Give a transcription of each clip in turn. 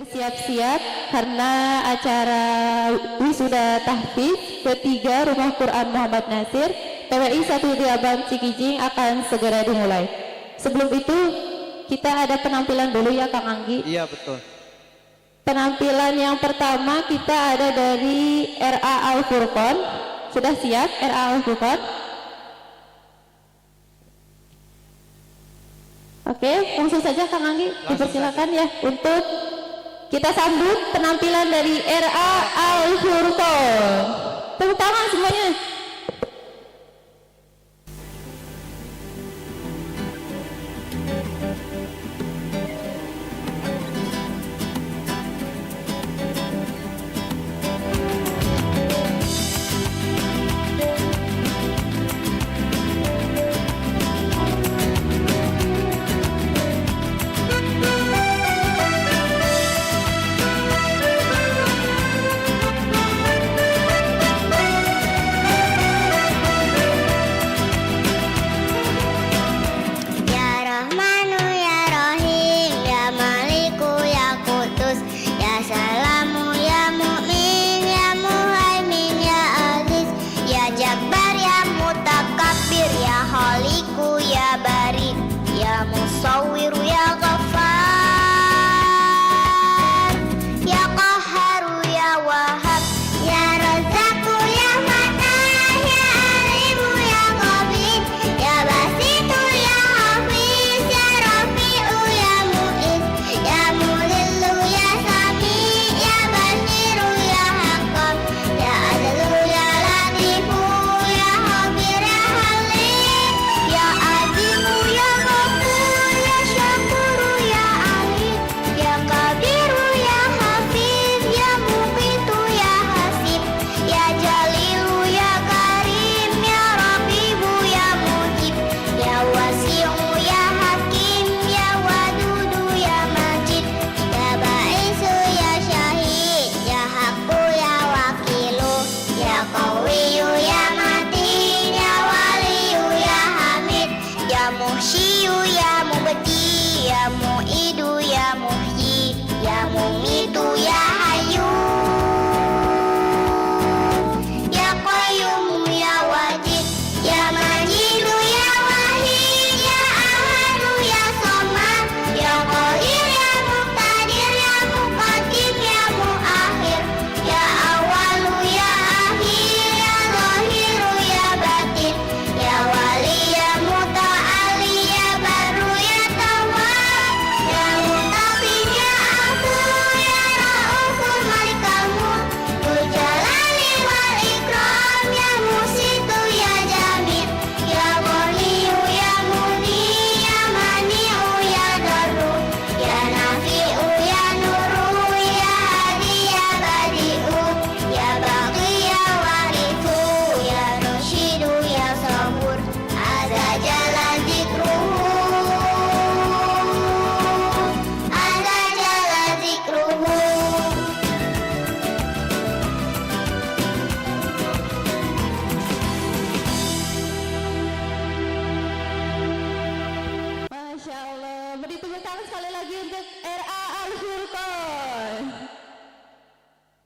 Bersiap-siap karena acara wisuda tahfiz ketiga Rumah Quran Muhammad Nasir PWI 1 Diabang Cikijing akan segera dimulai. Sebelum itu kita ada penampilan dulu ya Kang Anggi. Iya betul. Penampilan yang pertama kita ada dari RA Al Furqon. Sudah siap RA Al Furqon? Oke, langsung saja Kang Anggi, dipersilakan ya untuk kita sambut penampilan dari RA Al Furqon. Tepuk tangan semuanya.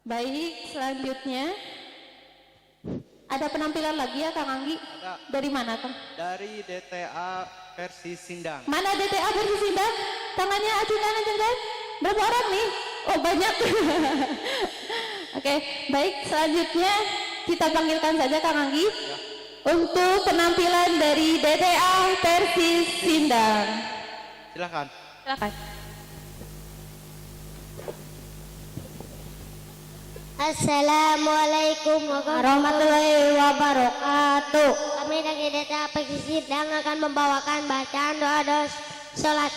Baik, selanjutnya ada penampilan lagi ya Kang Anggi? Ada. Dari mana Kang? Dari DTA versi Sindang. Mana DTA versi Sindang? Tangannya acungkan. Berapa orang nih? Oh banyak. Oke, baik, selanjutnya kita panggilkan saja Kang Anggi ya, untuk penampilan dari DTA versi Sindang. Silakan. Assalamualaikum warahmatullahi wabarakatuh. Kami dari DTA versi Sindang akan membawakan bacaan doa salat.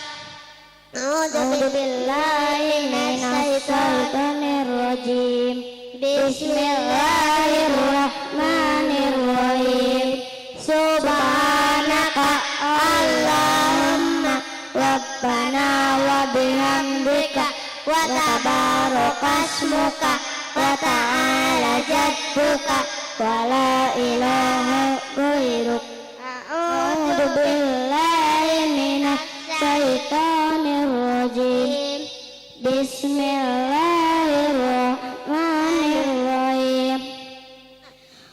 A'udzubillahi minasyaitonirrajim. Bismillahirrahmanirrahim. Subhanaka Allahumma Rabbana wa bihamdika wa tabarakasmuka wa ta'ala jadduka wa la ilaha ghairuk. A'udzubillahi minasyaitonirrajim. Bismillahirrahmanirrahim.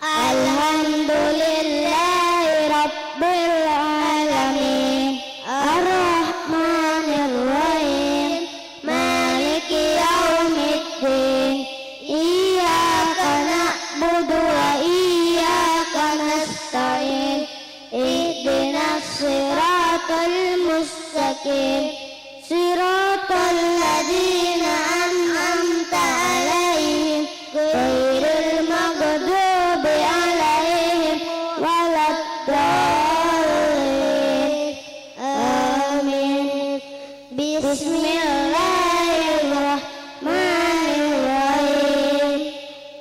Alhamdulillahi Rabbil Alamin. Ar-Rahmanir-Rahim. Maliki Yaumiddin. Iyyaka na'budu wa iyyaka nasta'in. Ihdinas siratal mustaqim. Siratal ladzina an'amta 'alaihim ghairil maghdubi 'alaihim waladdallin. Amin. Bismillahirrahmanirrahim.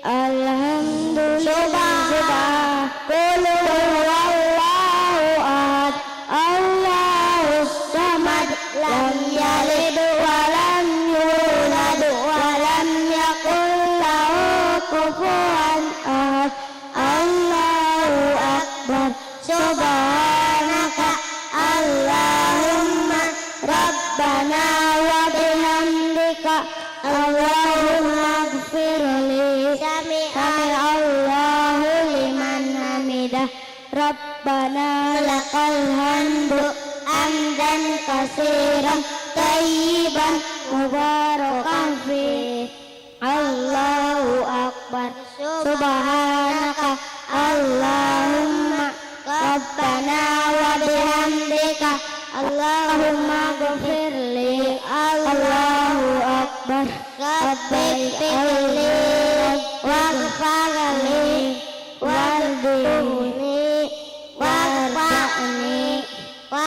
Alhamdulillah. Qul huwallahu ahad. Allahus samad. Lam yalid wa lam yulad wa lam yakul lahu kufuwan ahad. Allahu akbar. Subhanaka Allahumma rabbana wa bihamdika Allahumma ighfirli. Sami Allahu liman hamidah. Rabbana lakal hamdu hamdan katsiran thayyiban mubarakan fi. Allahu akbar. Subhanaka Allahumma rabbana wa bihamdika Allahumma ghfirli. Allahu akbar. Rabbighfirli waghfirli warhamni warfa'ni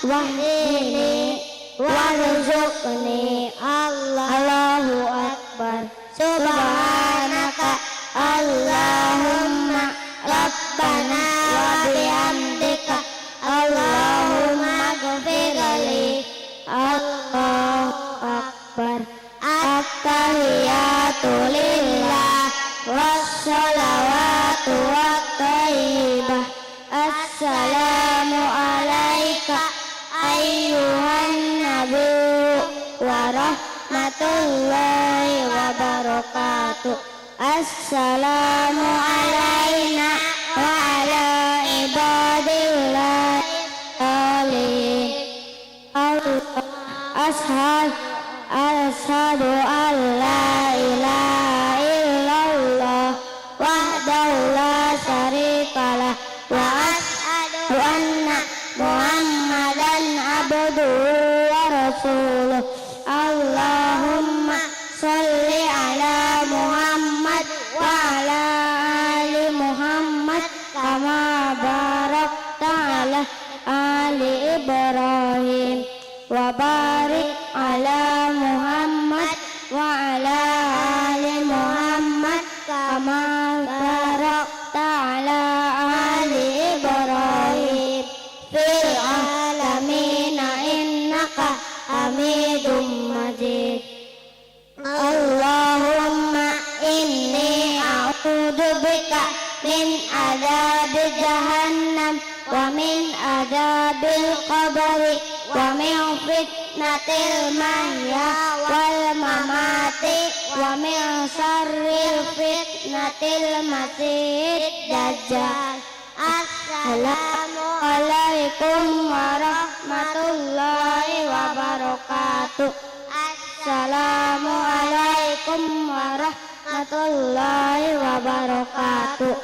wahdini warzuqni. Allahu akbar. Subhanaka Allahumma rabbana wa bihamdika Allahumma ghfirli. Allahu akbar. At-tahiyatu lillah wassalawatu wattayyibah. Assalamu alaika ayyuhan nabiyyu wa rahmatullahi wa barakatuh. Assalamu alaina wa ala ibadillah salihin. Ashhadu an la ilaha illallah wahdahu la syarikalah wa ashhadu anna Muhammadan abduhu wa rasuluh. Allahumma sholli ala Muhammad wa ala ali Muhammad kama barakta ala ali Ibrahim wa barik ala Muhammad wa ala ali Muhammad kama barakta ala ali Ibrahim fil alamin innaka Hamidum Majid. Allahumma inni a'udzu bika min adzabi jahannam wa min adzabil qabri wa min fitnatil mahya wal mamati wa min syarril fitnatil masiihid dajjal. Assalamualaikum warahmatullahi wabarakatuh. Assalamualaikum warahmatullahi wabarakatuh.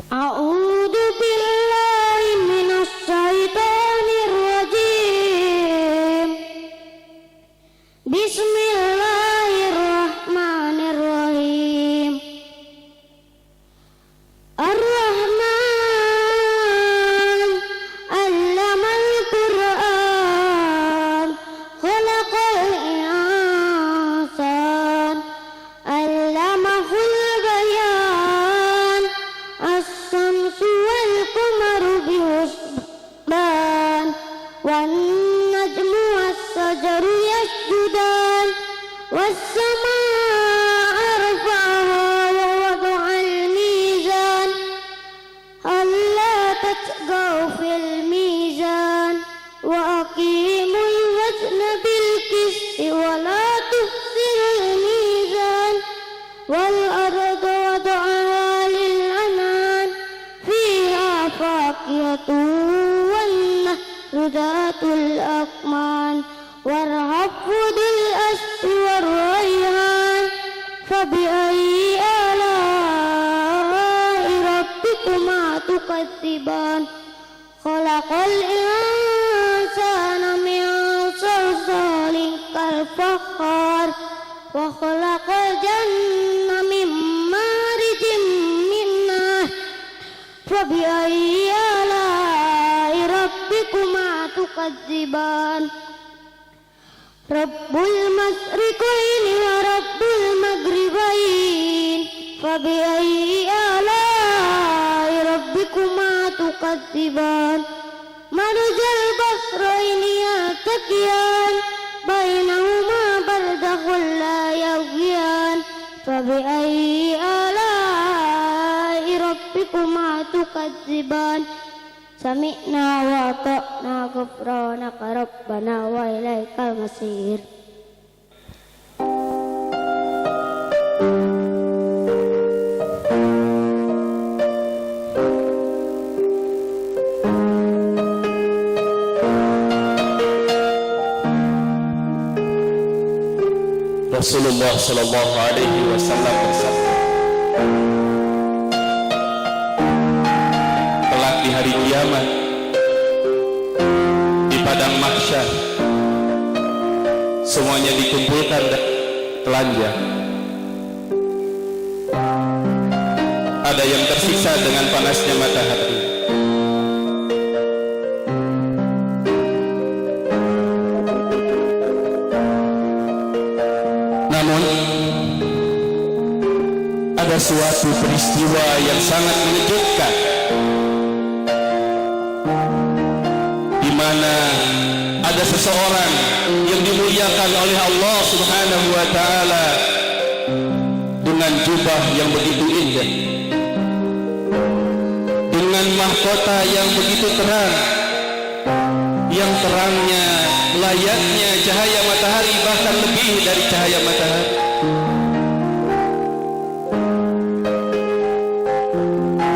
A'udzu billahi minasy syaithanir rajim. Bismillahirrahmanirrahim. Ar-Rahman 'allamal Qur'an khalaqal insan 'allamahul bayan. As-samsu الفاكهة والنهر ذات الأكمام والحب ذو الأسف والريحان فبأي آلاء ربكما تكذبان خلق الإنسان من صلصال كالفخار وخلق الجنة من مارج من نار فبأي آلاء ربكما تكذبان رب المشرقين ورب المغربين فبأي آلاء ربكما تكذبان مرج البحرين يلتقيان بينهما برزخ لا يبغيان فبأي آلاء ربكما تكذبان سمعنا وأطعنا غفرانك ربنا وإليك المصير. Rasulullah Sallallahu Alaihi Wasallam bersabda, kelak di hari kiamat di padang mahsyar semuanya dikumpulkan dan telanjang. Ada yang tersisa dengan panasnya matahari, namun ada suatu peristiwa yang sangat mengejutkan, di mana ada seseorang yang dimuliakan oleh Allah Subhanahu wa taala dengan jubah yang begitu indah, dengan mahkota yang begitu terang, yang terangnya layaknya cahaya matahari, bahkan lebih dari cahaya matahari.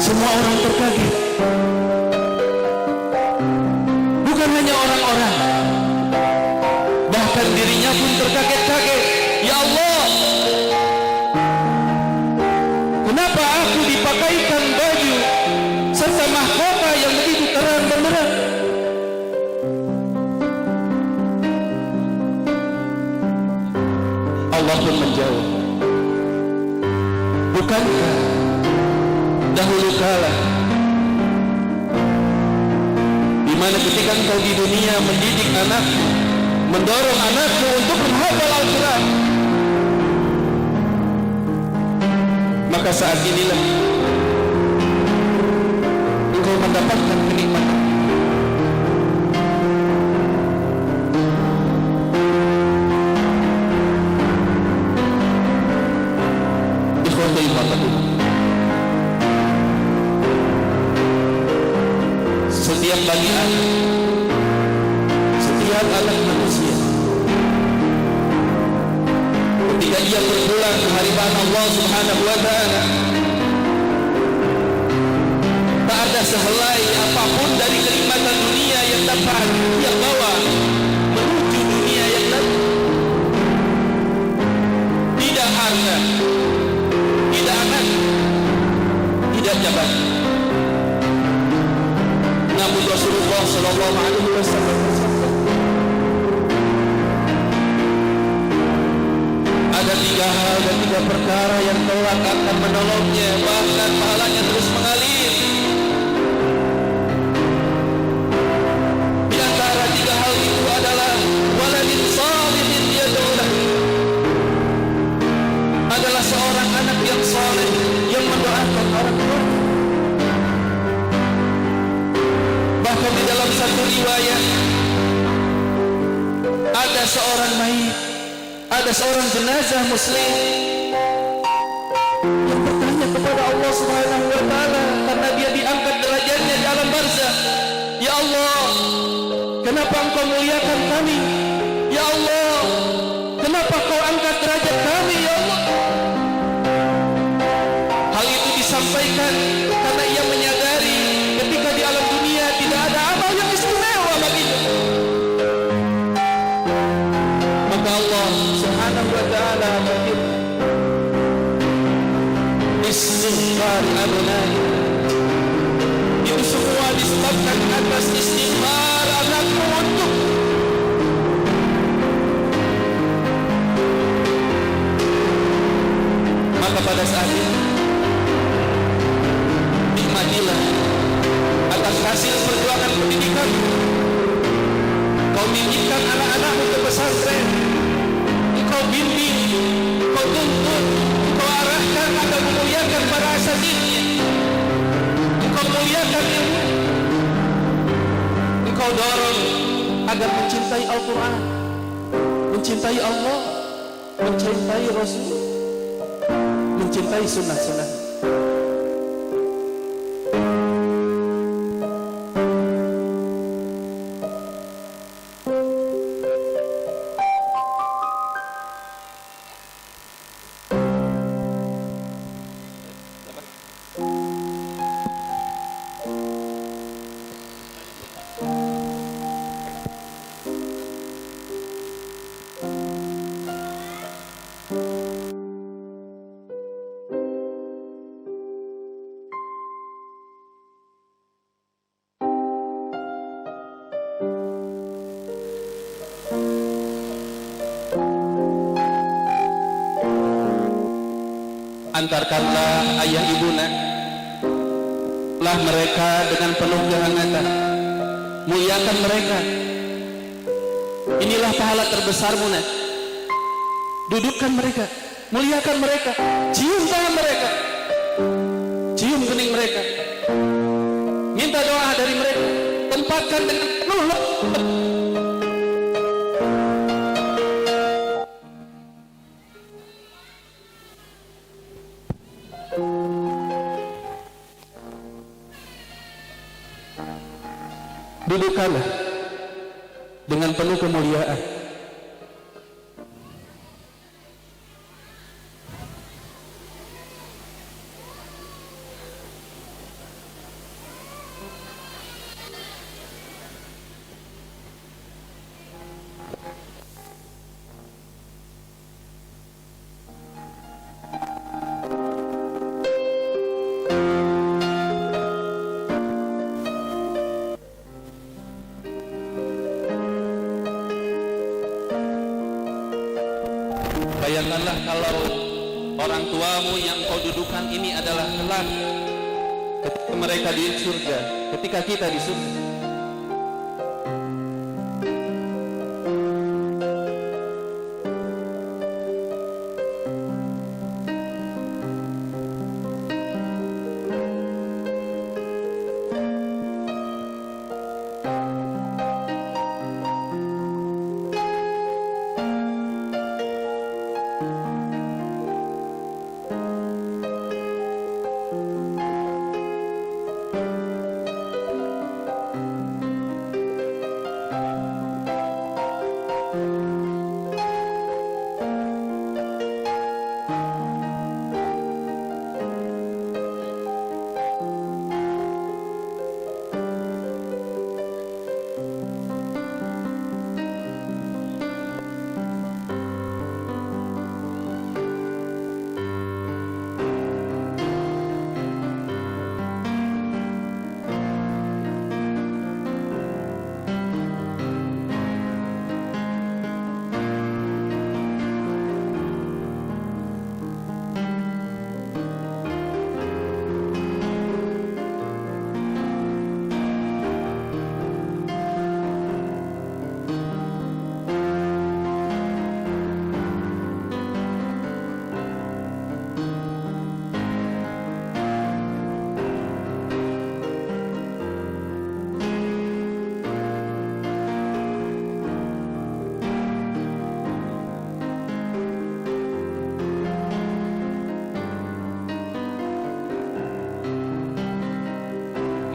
Semua orang terkaget, bukan hanya orang-orang, bahkan dirinya pun terkaget-kaget. Ya Allah, kenapa aku dipakaikan baju serta mahkota yang begitu terang benderang? Allah pun menjawab, bukankah dahulu kala di mana ketika engkau di dunia mendidik anakmu, mendorong anakmu untuk menghafal Al-Quran, maka saat inilah engkau mendapatkan kenikmatan. Setiap bagi anak, setiap anak manusia, ketika dia berpulang ke hadirat Allah Subhanahu wa taala, tak ada sehelai apapun dari kenikmatan dunia yang dapat dia bawa menuju dunia yang lain. Tidak harta, tidak anak, tidak jabatan. Namun Rasulullah Sallallahu Alaihi Wasallam bersabda, ada 3 hal dan 3 perkara yang kelak akan menolongnya, bahkan pahalanya terus mengalir. Di antara 3 hal itu adalah waladin salihin yad'ulah, adalah seorang anak yang saleh yang mendoakan orang tua. Bahkan di dalam satu riwayat ada seorang mayit, ada seorang jenazah muslim yang bertanya kepada Allah Subhanahu wa taala karena dia diangkat derajatnya di alam barzakh. Ya Allah, kenapa engkau muliakan kami? Ya Allah, kenapa kau angkat derajat kami? Ya Allah. Hal itu disampaikan karena ia menyadari ketika sebabkan atas istighfar anakmu untuk maka pada saat itu nikmatilah atas hasil perjuangan pendidikan. Kau bimbingkan anak-anakmu ke pesantren, engkau bimbing, kau tuntut, kau arahkan agar memuliakan para asatidnya, engkau muliakan ilmu, engkau dorong agar mencintai Al-Quran, mencintai Allah, mencintai Rasul, mencintai sunnah-sunnah. Antarkanlah ayah ibuna lah mereka dengan penuh kehangatan, muliakan mereka. Inilah pahala terbesarmu nak. Dudukkan mereka, muliakan mereka, cium tangan mereka, cium kening mereka, minta doa dari mereka, tempatkan dengan penuh dudukkanlah dengan penuh kemuliaan. Bayangkanlah kalau orang tuamu yang kau dudukan ini adalah kelak ketika mereka di surga, ketika kita di surga.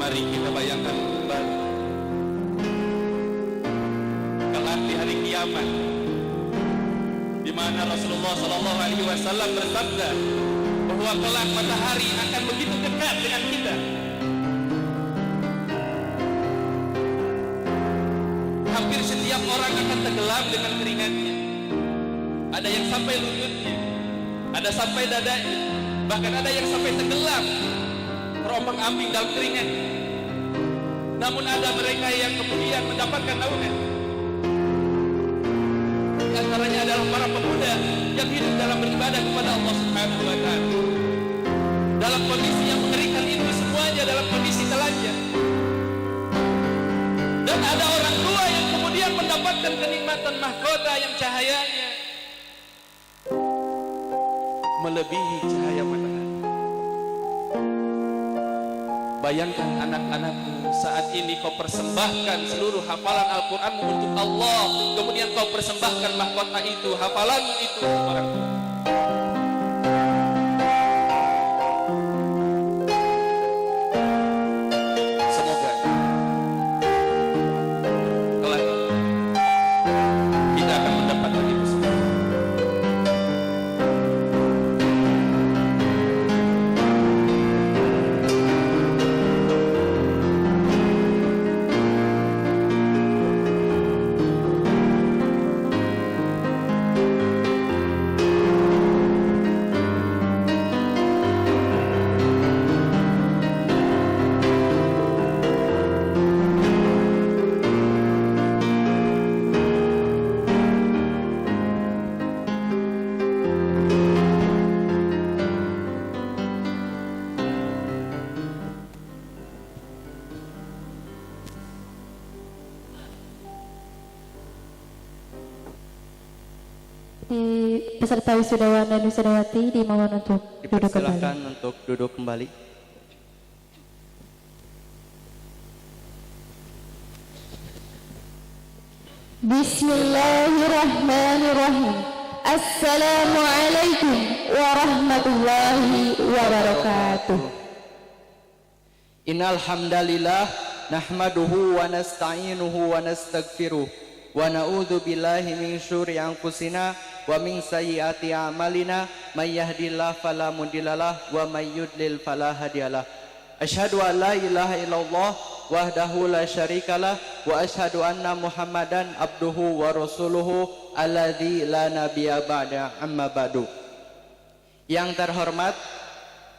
Mari kita bayangkan kembali kelak di hari kiamat, di mana Rasulullah Shallallahu Alaihi Wasallam bersabda bahwa kelak matahari akan begitu dekat dengan kita. Hampir setiap orang akan tenggelam dengan keringatnya. Ada yang sampai lututnya, ada sampai dadanya, bahkan ada yang sampai tenggelam terombang ambing dalam keringat. namun ada mereka yang kemudian mendapatkan naungan. Di antaranya adalah para pemuda yang hidup dalam beribadah kepada Allah Subhanahu wa Ta'ala. Dalam kondisi yang mengerikan itu semuanya dalam kondisi telanjang. Dan ada orang tua yang kemudian mendapatkan kenikmatan mahkota yang cahayanya melebihi cahaya matahari. Bayangkan anak-anakmu, saat ini kau persembahkan seluruh hafalan Al-Quranmu untuk Allah, kemudian kau persembahkan mahkota itu, hafalanmu itu untuk orang tua. Semoga kelak kita akan mendapatkan itu semua. Di peserta wisudawan dan wisudawati dimohon untuk duduk kembali. Dipersilakan untuk duduk kembali. Bismillahirrahmanirrahim. Assalamualaikum warahmatullahi wabarakatuh. Innal hamdalillah nahmaduhu wa nasta'inuhu wa nastaghfiruh wa na'udzu billahi min syururi anfusina wa min sayyiati a'malina may yahdihillahu fala mudhillalah wa may yudlil fala hadiyalah. Asyhadu an la ilaha illallah wahdahu la syarikalah wa asyhadu anna Muhammadan abduhu wa rasuluhu alladzi la nabiyya ba'da amma ba'du. Yang terhormat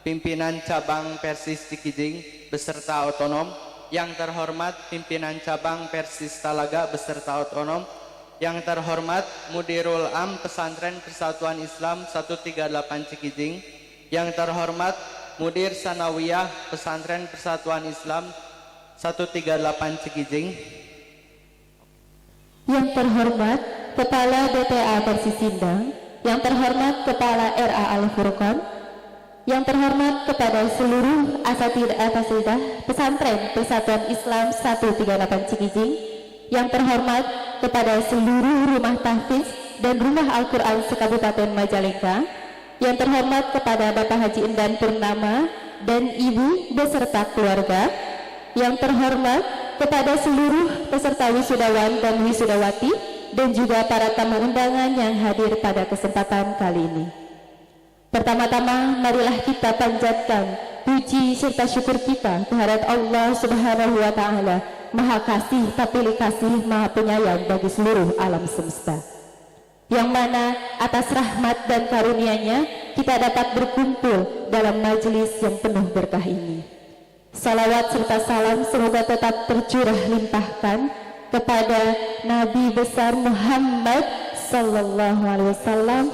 pimpinan cabang Persis Cikijing beserta otonom, yang terhormat pimpinan cabang Persis Talaga beserta otonom, yang terhormat Mudirul Am Pesantren Persatuan Islam 138 Cikijing, yang terhormat Mudir Sanawiyah Pesantren Persatuan Islam 138 Cikijing, Yang terhormat Kepala DTA Persis Sindang, yang terhormat Kepala RA Al-Furqan, yang terhormat kepada seluruh asatidah Pesantren Persatuan Islam 138 Cikijing, yang terhormat kepada seluruh rumah tahfiz dan rumah Al-Quran se-Kabupaten Majalengka, yang terhormat kepada Bapak Haji Endan Purnama dan Ibu beserta keluarga, yang terhormat kepada seluruh peserta wisudawan dan wisudawati dan juga para tamu undangan yang hadir pada kesempatan kali ini. Pertama-tama marilah kita panjatkan puji serta syukur kita kehadirat Allah Subhanahu wa Ta'ala, Maha Kasih tapi Kasih, Maha Penyayang bagi seluruh alam semesta, yang mana atas rahmat dan karunia-Nya kita dapat berkumpul dalam majelis yang penuh berkah ini. Salawat serta salam semoga tetap tercurah limpahkan kepada Nabi besar Muhammad sallallahu alaihi wasallam,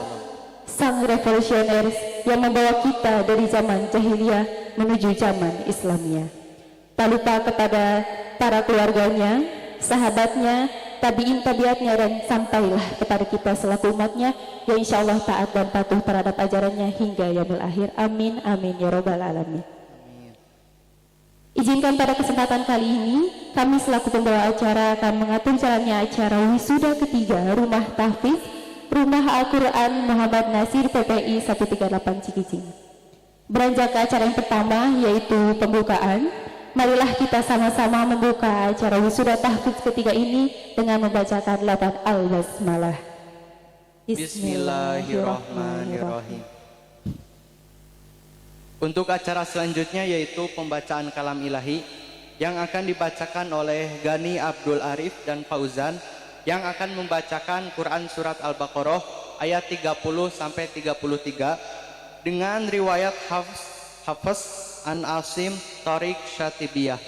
sang revolusioner yang membawa kita dari zaman jahiliyah menuju zaman Islamiyah. Tak lupa kepada para keluarganya, sahabatnya, tabi'in tabiatnya, dan sampailah kepada kita selaku umatnya yang insya Allah taat dan patuh terhadap ajarannya hingga yaumil akhir. Amin amin ya robbal alamin. Izinkan pada kesempatan kali ini kami selaku pembawa acara akan mengatur jalannya acara wisuda ketiga Rumah Tahfiz Rumah Al-Quran Muhammad Nasir PPI 138 Cikijing. Beranjak ke acara yang pertama yaitu pembukaan. Marilah kita sama-sama membuka acara wisuda tahfiz ketiga ini dengan membacakan lafaz al-basmalah. Bismillahirrahmanirrahim. Untuk acara selanjutnya yaitu pembacaan kalam ilahi yang akan dibacakan oleh Gani Abdul Arif dan Fauzan, yang akan membacakan Quran Surat Al-Baqarah ayat 30 sampai 33 dengan riwayat Hafs An Asim Tariq Syatibiyah.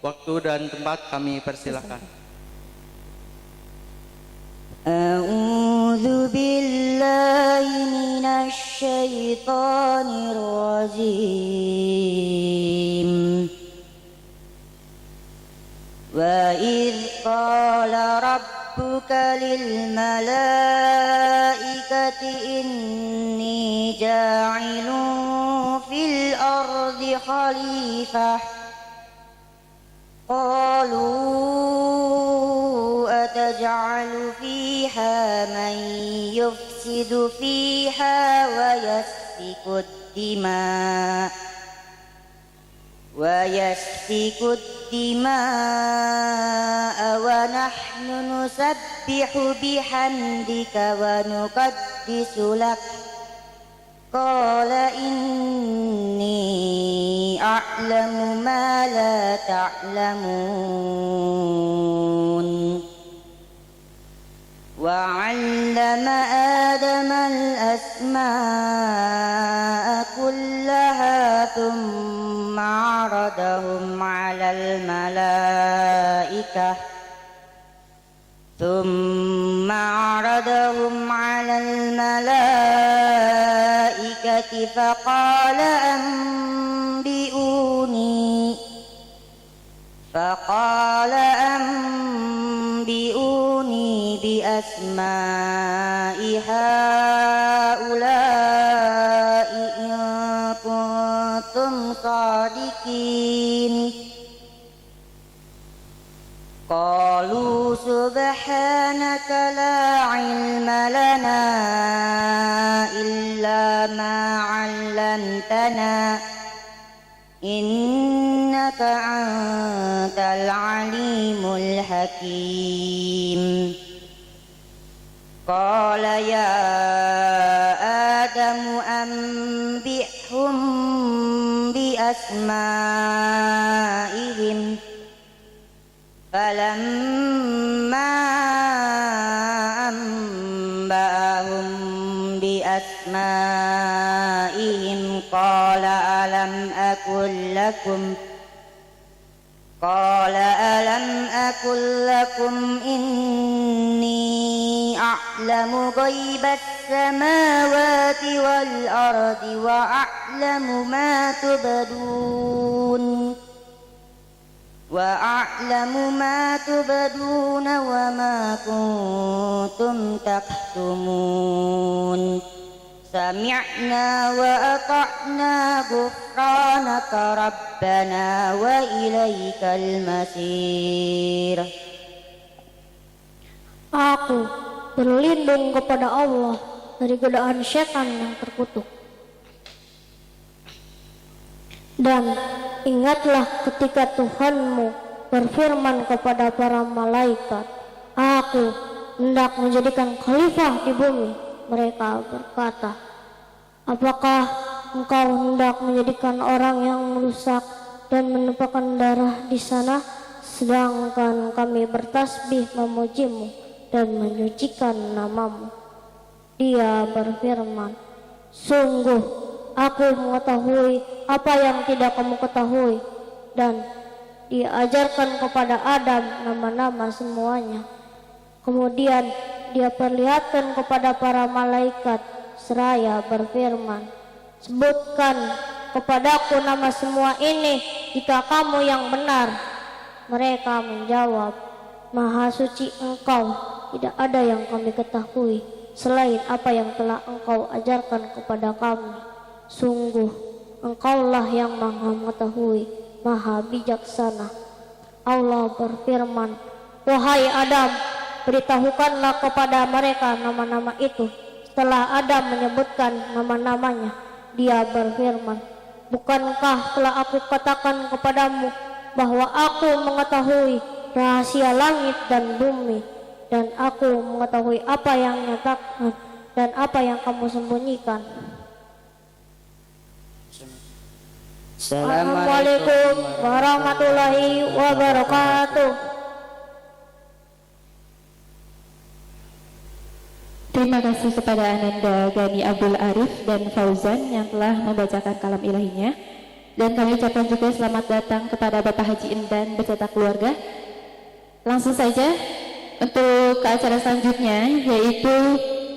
Waktu dan tempat kami persilakan. أعوذ بالله من الشيطان الرجيم وإذ قال ربك للملائكة إني جاعل في الأرض خليفة قالوا أتجعل فيها من يفسد فيها ويسفك الدماء ونحن نسبح بحمدك ونقدس لك قال إني أعلم ما لا تعلمون وعلم آدم الأسماء كلها ثم عرضهم على الملائكة فقال أنبئوني بأسماء هؤلاء إن كنتم صادقين قالوا سبحانك لا علم لنا إلا ما علمتنا إنك أنت العليم الحكيم قال يا آدم أنبئهم بأسمائهم فلما أنبأهم بأسمائهم قال ألم أقل لكم إني أعلم غيب السماوات والأرض وأعلم ما تبدون وما كنتم تكتمون سمعنا وأطعنا غفرانك ربنا وإليك المصير. Aku berlindung kepada Allah dari godaan syaitan yang terkutuk. Dan ingatlah ketika Tuhanmu berfirman kepada para malaikat, Aku hendak menjadikan khalifah di bumi. Mereka berkata, apakah engkau hendak menjadikan orang yang merusak dan menumpahkan darah di sana, sedangkan kami bertasbih memujimu dan menyucikan namamu? Dia berfirman, sungguh aku mengetahui apa yang tidak kamu ketahui. Dan dia ajarkan kepada Adam nama-nama semuanya. Kemudian dia perlihatkan kepada para malaikat seraya berfirman, sebutkan kepadaku nama semua ini jika kamu yang benar. Mereka menjawab, Maha suci Engkau, tidak ada yang kami ketahui selain apa yang telah Engkau ajarkan kepada kami. Sungguh Engkaulah yang Maha mengetahui, Maha bijaksana. Allah berfirman, wahai Adam, beritahukanlah kepada mereka nama-nama itu. Setelah Adam menyebutkan nama-namanya, dia berfirman, bukankah telah aku katakan kepadamu bahwa aku mengetahui rahasia langit dan bumi, dan aku mengetahui apa yang nyatakan dan apa yang kamu sembunyikan. Assalamualaikum warahmatullahi wabarakatuh. Terima kasih kepada Ananda Gani Abdul Arif dan Fauzan yang telah membacakan kalam ilahinya. Dan kami ucapkan juga selamat datang kepada Bapak Haji Indan beserta keluarga. Langsung saja untuk ke acara selanjutnya, yaitu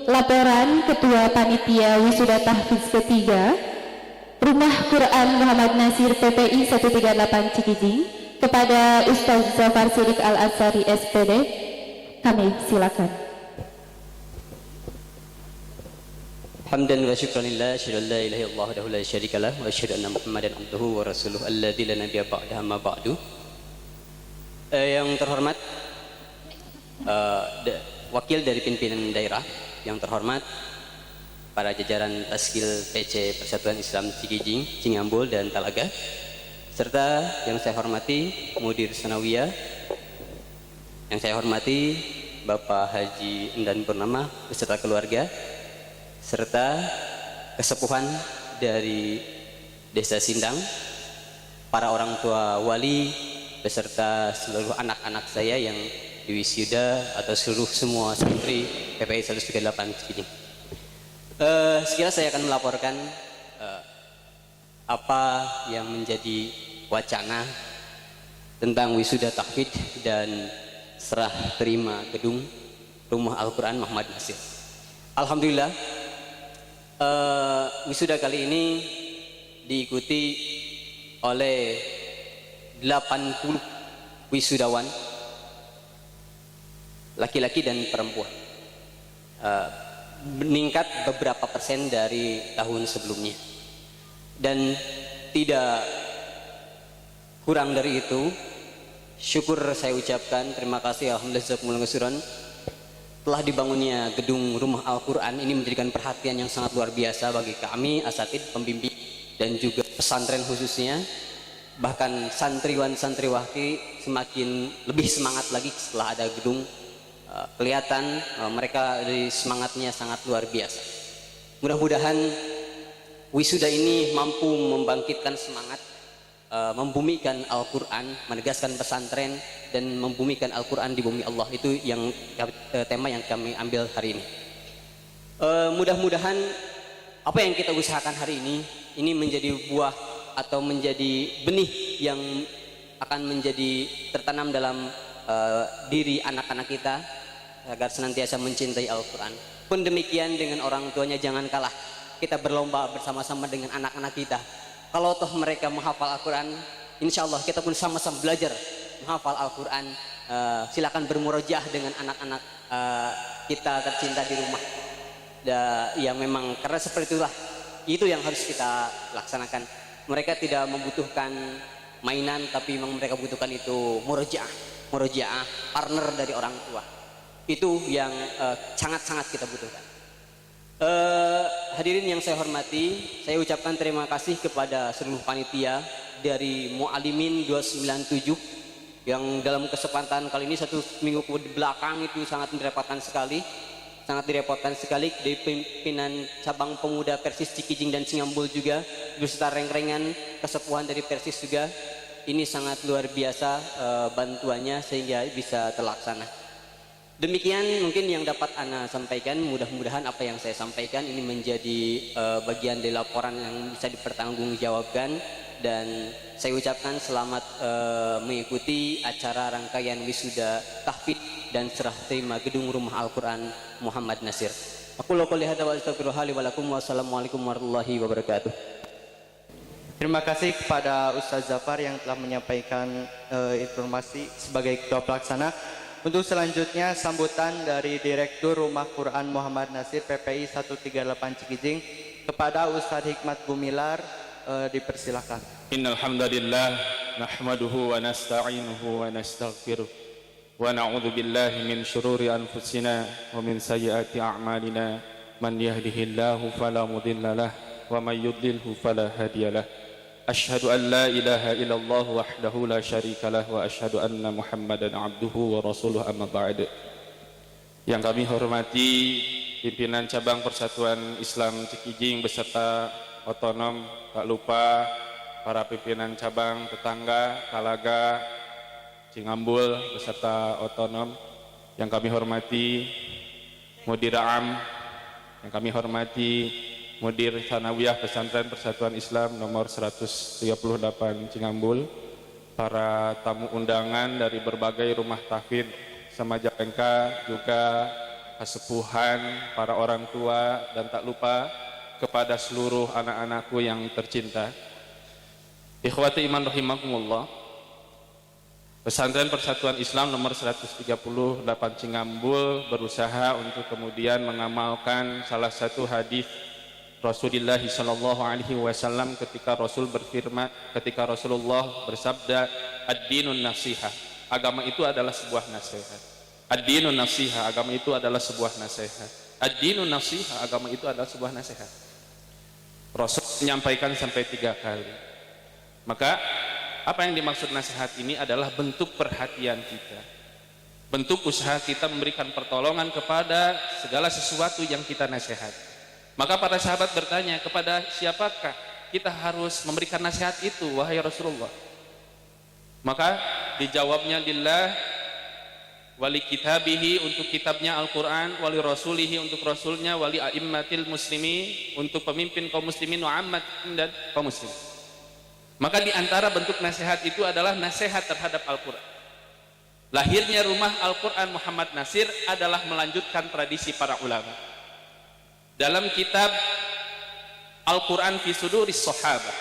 laporan Ketua Panitia Wisuda Tahfiz ketiga Rumah Quran Muhammad Nasir PPI 138 Cikijing kepada Ustaz Zafar Sidik Al-Ansari SPD. Kami silakan. Hamdan wa syukran lillah, asyhadu an la ilaha illallah wahdahu la syarika lah wa asyhadu anna Muhammadan abduhu wa rasuluhu alladzi la nabiyya ba'dahu amma ba'du. Yang terhormat wakil dari pimpinan daerah, yang terhormat para jajaran Taskil PC Persatuan Islam Cikijing, Cingambul dan Talaga, serta yang saya hormati Mudir Sanawiyah, yang saya hormati Bapak Haji Endan Purnama beserta keluarga, serta kesepuhan dari Desa Sindang, para orang tua wali beserta seluruh anak-anak saya yang di wisuda atau seluruh semua santri PPI 138 Cikijing. Sekiranya saya akan melaporkan apa yang menjadi wacana tentang wisuda tahfidz dan serah terima gedung Rumah Al-Quran Muhammad Nasir. Alhamdulillah, wisuda kali ini diikuti oleh 80 wisudawan laki-laki dan perempuan, meningkat beberapa persen dari tahun sebelumnya, dan tidak kurang dari itu syukur saya ucapkan terima kasih alhamdulillah jazakumullahu khairan telah dibangunnya gedung Rumah Al-Quran. Ini menjadikan perhatian yang sangat luar biasa bagi kami asatid, pembimbing dan juga pesantren khususnya. Bahkan santriwan santriwati semakin lebih semangat lagi setelah ada gedung. Kelihatan mereka dari semangatnya sangat luar biasa. Mudah-mudahan wisuda ini mampu membangkitkan semangat, membumikan Al-Quran, menegaskan pesantren dan membumikan Al-Quran di bumi Allah. Itu yang tema yang kami ambil hari ini. Mudah-mudahan apa yang kita usahakan hari ini menjadi buah atau menjadi benih yang akan menjadi tertanam dalam diri anak-anak kita agar senantiasa mencintai Al-Quran. Pun demikian dengan orang tuanya, jangan kalah kita berlomba bersama-sama dengan anak-anak kita. Kalau toh mereka menghafal Al-Quran, insya Allah kita pun sama-sama belajar menghafal Al-Quran. Silakan bermurojaah dengan anak-anak kita tercinta di rumah. Ya memang karena seperti itulah, itu yang harus kita laksanakan. Mereka tidak membutuhkan mainan, tapi memang mereka butuhkan itu murojaah, partner dari orang tua. Itu yang sangat-sangat kita butuhkan. Hadirin yang saya hormati, saya ucapkan terima kasih kepada seluruh panitia dari Mu'alimin 297 yang dalam kesempatan kali ini satu minggu ke belakang itu sangat direpotkan sekali dari pimpinan cabang pemuda Persis Cikijing dan Cingambul juga beserta reng-rengan kesepuhan dari Persis juga. Ini sangat luar biasa bantuannya sehingga bisa terlaksana. Demikian mungkin yang dapat Ana sampaikan. Mudah-mudahan apa yang saya sampaikan ini menjadi bagian dari laporan yang bisa dipertanggungjawabkan, dan saya ucapkan selamat mengikuti acara rangkaian wisuda tahfidz dan serah terima gedung Rumah Al-Quran Muhammad Nasir. Aku qouli hadza wa astaghfirullah li wa lakum wa assalamualaikum warahmatullahi wabarakatuh. Terima kasih kepada Ustaz Zafar yang telah menyampaikan informasi sebagai ketua pelaksana. Untuk selanjutnya sambutan dari Direktur Rumah Quran Muhammad Nasir PPI 138 Cikijing kepada Ustaz Hikmat Gumilar, dipersilakan. Innal hamdalillah nahmaduhu wa nasta'inuhu wa nastaghfiruh wa na'udzu billahi min shururi anfusina wa min sayyiati a'malina man yahdihillahu fala mudilla lahu wa may yudlilhu fala hadiyalah. Asyhadu an la ilaha illallah wahdahu la syarika lah wa asyhadu anna Muhammadan abduhu wa rasuluh, amma ba'd. Yang kami hormati pimpinan cabang Persatuan Islam Cikijing beserta otonom, tak lupa para pimpinan cabang tetangga Talaga, Cingambul beserta otonom. Yang kami hormati Mudir Am, yang kami hormati Mudir Tsanawiyah Pesantren Persatuan Islam nomor 138 Cingambul, para tamu undangan dari berbagai rumah tahfidz Samajalengka, juga kesepuhan, para orang tua, dan tak lupa kepada seluruh anak-anakku yang tercinta. Ikhwati iman rahimakumullah, Pesantren Persatuan Islam nomor 138 Cingambul berusaha untuk kemudian mengamalkan salah satu hadis Rasulullah sallallahu alaihi wasallam ketika Rasulullah bersabda, ad-dinun nasiha, agama itu adalah sebuah nasihat. Ad-dinun nasiha, agama itu adalah sebuah nasihat. Ad-dinun nasiha, agama itu adalah sebuah nasihat. Rasul menyampaikan sampai 3 kali. Maka apa yang dimaksud nasihat ini adalah bentuk perhatian kita, bentuk usaha kita memberikan pertolongan kepada segala sesuatu yang kita nasihat. Maka para sahabat bertanya, kepada siapakah kita harus memberikan nasihat itu, wahai Rasulullah? Maka dijawabnya, lillah, wali kitabihi, untuk kitabnya Al-Quran, wali rasulihi, untuk rasulnya, wali a'immatil muslimin, untuk pemimpin kaum muslimin, wa ammatin, dan kaum muslimin. Maka di antara bentuk nasihat itu adalah nasihat terhadap Al-Quran. Lahirnya rumah Al-Quran Muhammad Nasir adalah melanjutkan tradisi para ulama. Dalam kitab Al-Quran fi Suduris Sahabah,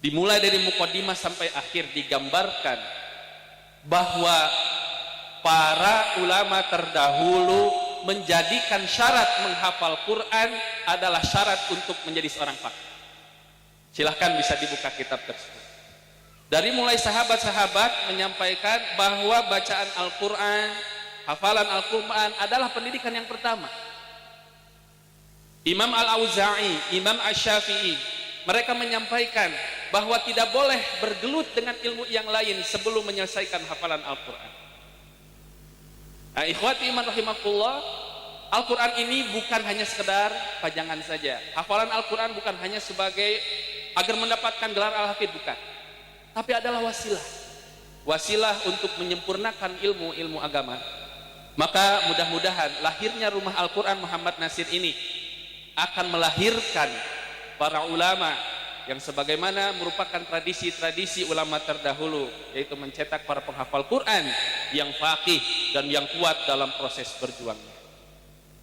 dimulai dari muqaddimah sampai akhir digambarkan bahwa para ulama terdahulu menjadikan syarat menghafal Quran adalah syarat untuk menjadi seorang faqih. Silahkan bisa dibuka kitab tersebut. Dari mulai sahabat-sahabat menyampaikan bahwa bacaan Al-Quran, hafalan Al-Quran adalah pendidikan yang pertama. Imam Al-Auza'i, Imam Asy-Syafi'i, mereka menyampaikan bahwa tidak boleh bergelut dengan ilmu yang lain sebelum menyelesaikan hafalan Al-Quran. Nah, ikhwati iman rahimakumullah, Al-Quran ini bukan hanya sekedar pajangan saja. Hafalan Al-Quran bukan hanya sebagai agar mendapatkan gelar Al-Hafidh, bukan. Tapi adalah wasilah untuk menyempurnakan ilmu agama. Maka mudah-mudahan lahirnya rumah Al-Quran Muhammad Nasir ini akan melahirkan para ulama yang sebagaimana merupakan tradisi-tradisi ulama terdahulu, yaitu mencetak para penghafal Quran yang faqih dan yang kuat dalam proses berjuangnya.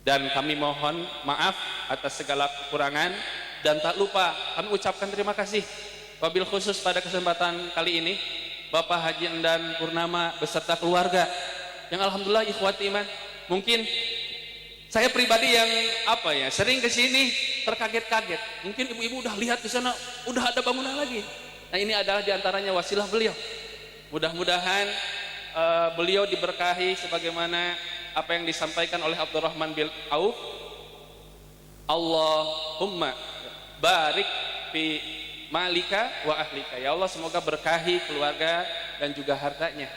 Dan kami mohon maaf atas segala kekurangan, dan tak lupa kami ucapkan terima kasih wabil khusus pada kesempatan kali ini Bapak Haji Endan Purnama beserta keluarga yang alhamdulillah ikhwati iman, mungkin saya pribadi yang sering ke sini terkaget-kaget, mungkin ibu-ibu udah lihat di sana udah ada bangunan lagi. Nah, ini adalah diantaranya wasilah beliau. Mudah-mudahan beliau diberkahi sebagaimana apa yang disampaikan oleh Abdurrahman bin Auf, Allahumma barik fi malika wa ahlika. Ya Allah, semoga berkahi keluarga dan juga hartanya.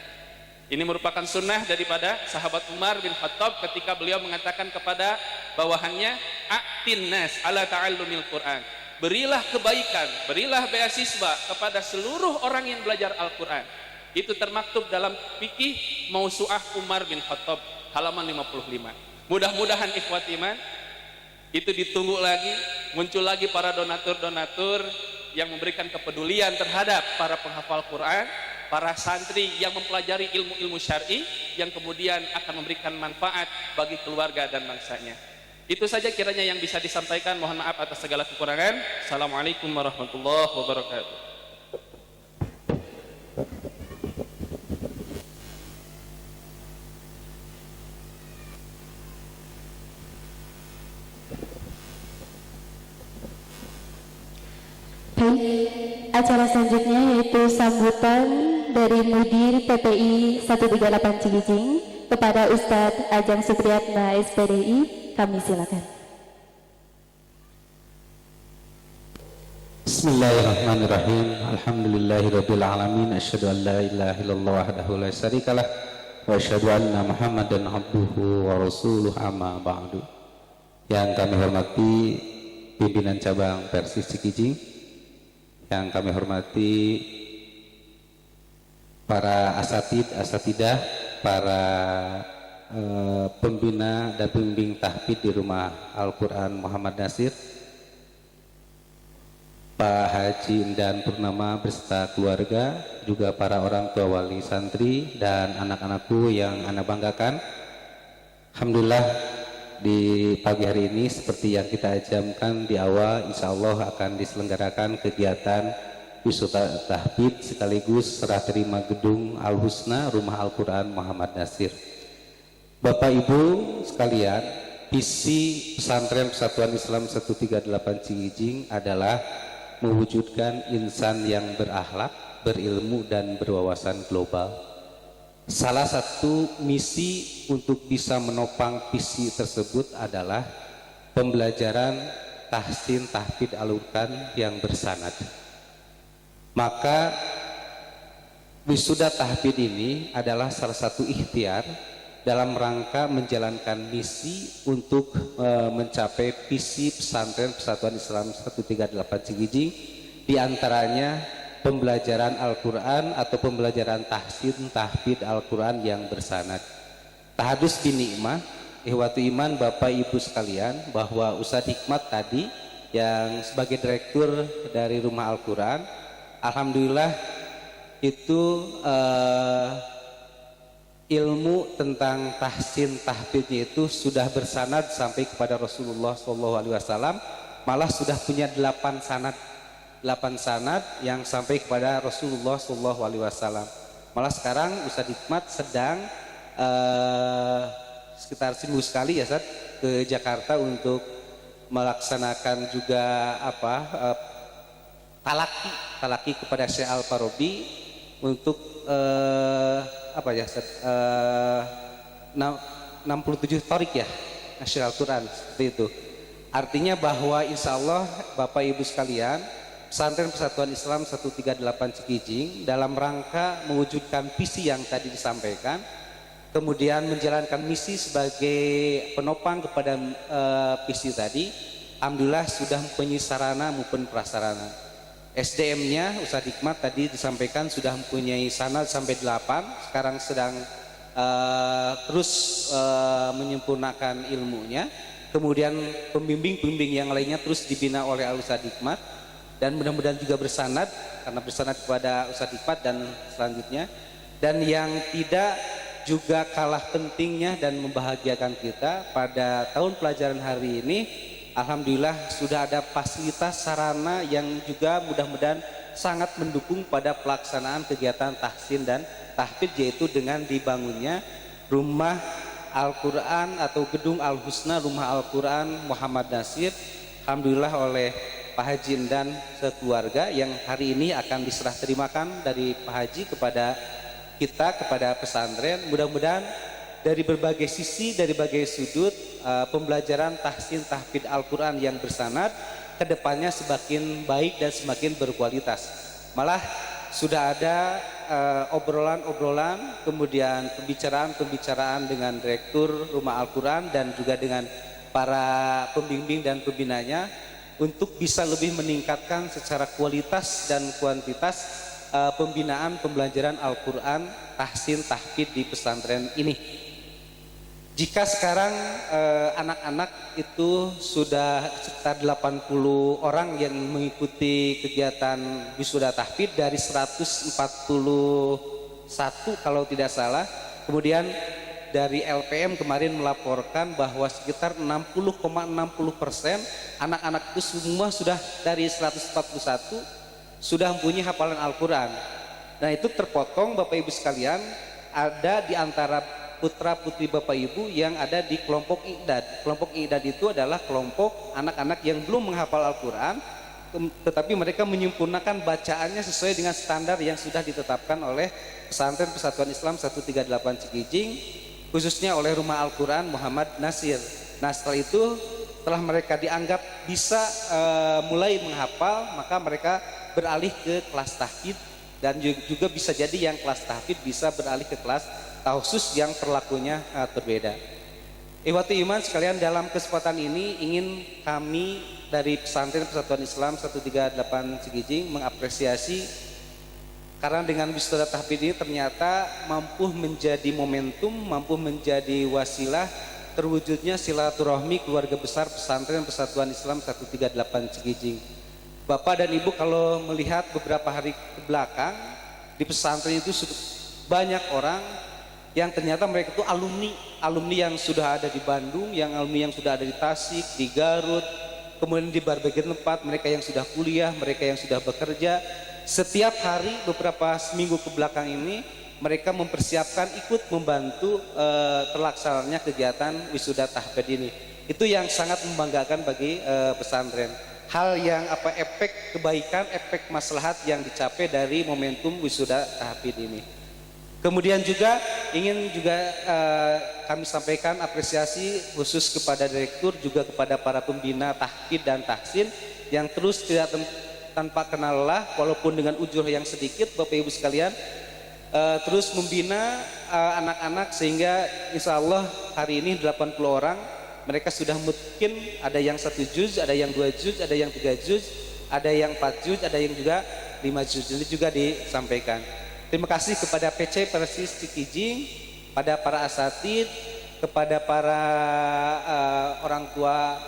Ini merupakan sunnah daripada sahabat Umar bin Khattab ketika beliau mengatakan kepada bawahannya, a'tin nas ala ta'allumil Quran. Berilah kebaikan, berilah beasiswa kepada seluruh orang yang belajar Al-Quran. Itu termaktub dalam fikih Mausu'ah Umar bin Khattab halaman 55. Mudah-mudahan ikhwati iman itu ditunggu lagi, muncul lagi para donatur-donatur yang memberikan kepedulian terhadap para penghafal Quran, para santri yang mempelajari ilmu-ilmu syar'i yang kemudian akan memberikan manfaat bagi keluarga dan bangsanya. Itu saja kiranya yang bisa disampaikan. Mohon maaf atas segala kekurangan. Assalamualaikum warahmatullahi wabarakatuh. Baik, acara selanjutnya yaitu sambutan dari Mudir PPI 138 Cilijing kepada Ustadz Ajeng Supriyatna SPDI. Kami silakan. Bismillahirrahmanirrahim. Alhamdulillahirabbil alamin. Asyhadu an la ilaha illallah wahdahu la syarikalah wa asyhadu anna Muhammadan abduhu wa rasuluh, amma ba'du. Yang kami hormati pimpinan cabang Persis Cikijing, yang kami hormati para asatidah, para pembina dan pembimbing tahfidz di Rumah Al-Quran Muhammad Nasir, Pak Haji Indan Purnama beserta keluarga, juga para orang tua wali santri dan anak-anakku yang anak banggakan. Alhamdulillah di pagi hari ini seperti yang kita ajamkan di awal, insya Allah akan diselenggarakan kegiatan wisuda tahfidz sekaligus serah terima gedung Al-Husna Rumah Al-Quran Muhammad Nasir. Bapak Ibu sekalian, visi pesantren Persatuan Islam 138 Cigijing adalah mewujudkan insan yang berakhlak, berilmu dan berwawasan global. Salah satu misi untuk bisa menopang visi tersebut adalah pembelajaran tahsin tahfidz Al-Quran yang bersanad. Maka wisuda tahfidz ini adalah salah satu ikhtiar dalam rangka menjalankan misi untuk mencapai visi pesantren Persatuan Islam 138 Cigijing, diantaranya pembelajaran Al-Quran atau pembelajaran tahsin tahfidz Al-Quran yang bersanad. Tahadus binikmah, ihwatu iman Bapak Ibu sekalian, bahwa Ustadz Hikmat tadi yang sebagai direktur dari Rumah Al-Quran, alhamdulillah itu ilmu tentang tahsin tahfidznya itu sudah bersanad sampai kepada Rasulullah SAW, malah sudah punya 8 sanad yang sampai kepada Rasulullah SAW. Malah sekarang Ustadz Hikmat sedang sekitar seminggu sekali ya Ustadz ke Jakarta untuk melaksanakan juga talaki kepada Syekh Al-Farabi untuk 67 torik ya Nasyir Al-Quran, seperti itu. Artinya bahwa insya Allah Bapak Ibu sekalian, pesantren Persatuan Islam 138 Cigijing dalam rangka mewujudkan visi yang tadi disampaikan, kemudian menjalankan misi sebagai penopang kepada visi tadi, alhamdulillah sudah mempunyai sarana maupun prasarana. SDM-nya Ustadz Hikmat tadi disampaikan sudah mempunyai sanad sampai 8, sekarang sedang terus menyempurnakan ilmunya. Kemudian pembimbing-pembimbing yang lainnya terus dibina oleh Ustadz Hikmat, dan mudah-mudahan juga bersanad karena bersanad kepada Ustadz Hikmat dan selanjutnya. Dan yang tidak juga kalah pentingnya dan membahagiakan kita, pada tahun pelajaran hari ini alhamdulillah sudah ada fasilitas sarana yang juga mudah-mudahan sangat mendukung pada pelaksanaan kegiatan tahsin dan tahfidz, yaitu dengan dibangunnya Rumah Al-Quran atau gedung Al-Husna Rumah Al-Quran Muhammad Nasir, alhamdulillah oleh Pak Haji dan sekeluarga, yang hari ini akan diserah terimakan dari Pak Haji kepada kita, kepada pesantren. Mudah-mudahan dari berbagai sisi, dari berbagai sudut, pembelajaran tahsin tahfidz Al-Quran yang bersanad kedepannya semakin baik dan semakin berkualitas. Malah sudah ada obrolan-obrolan, kemudian pembicaraan dengan direktur Rumah Al-Quran dan juga dengan para pembimbing dan pembinanya untuk bisa lebih meningkatkan secara kualitas dan kuantitas pembinaan pembelajaran Al-Quran tahsin tahfidz di pesantren ini. Jika sekarang anak-anak itu sudah sekitar 80 orang yang mengikuti kegiatan wisuda tahfidz dari 141 kalau tidak salah. Kemudian dari LPM kemarin melaporkan bahwa sekitar 60,60% anak-anak itu semua sudah dari 141 sudah mempunyai hafalan Al-Quran. Nah, itu terpotong Bapak Ibu sekalian, ada di antara putra putri Bapak Ibu yang ada di kelompok I'dad. Kelompok I'dad itu adalah kelompok anak-anak yang belum menghafal Al-Quran, tetapi mereka menyempurnakan bacaannya sesuai dengan standar yang sudah ditetapkan oleh pesantren Persatuan Islam 138 Cigijing, khususnya oleh Rumah Al-Quran Muhammad Nasir. Nah, setelah itu, setelah mereka dianggap bisa mulai menghafal, maka mereka beralih ke kelas tahfidz, dan juga bisa jadi yang kelas tahfidz bisa beralih ke kelas khusus yang perlakunya berbeda. Ikhwati iman sekalian, dalam kesempatan ini ingin kami dari pesantren Persatuan Islam 138 Cigijing mengapresiasi Karena dengan wisuda tahfidz ini ternyata mampu menjadi momentum, mampu menjadi wasilah terwujudnya silaturahmi keluarga besar pesantren Persatuan Islam 138 Cikijing. Bapak dan Ibu kalau melihat beberapa hari ke belakang di pesantren itu banyak orang yang ternyata mereka itu alumni yang sudah ada di Bandung, yang alumni yang sudah ada di Tasik, di Garut, kemudian di berbagai tempat, mereka yang sudah kuliah, mereka yang sudah bekerja. Setiap hari beberapa seminggu ke belakang ini mereka mempersiapkan ikut membantu terlaksananya kegiatan wisuda tahfidz ini. Itu yang sangat membanggakan bagi pesantren. Hal yang efek kebaikan, efek maslahat yang dicapai dari momentum wisuda tahfidz ini. Kemudian juga ingin kami sampaikan apresiasi khusus kepada direktur, juga kepada para pembina tahfidz dan tahsin yang terus tidak tanpa kenal lelah walaupun dengan ujur yang sedikit, Bapak Ibu sekalian, terus membina anak-anak sehingga insya Allah hari ini 80 orang, mereka sudah mungkin ada yang 1 juz, ada yang 2 juz, ada yang 3 juz, ada yang 4 juz, ada yang juga 5 juz. Ini juga disampaikan. Terima kasih kepada PC Persis Cikijing, pada para asatid, kepada para orang tua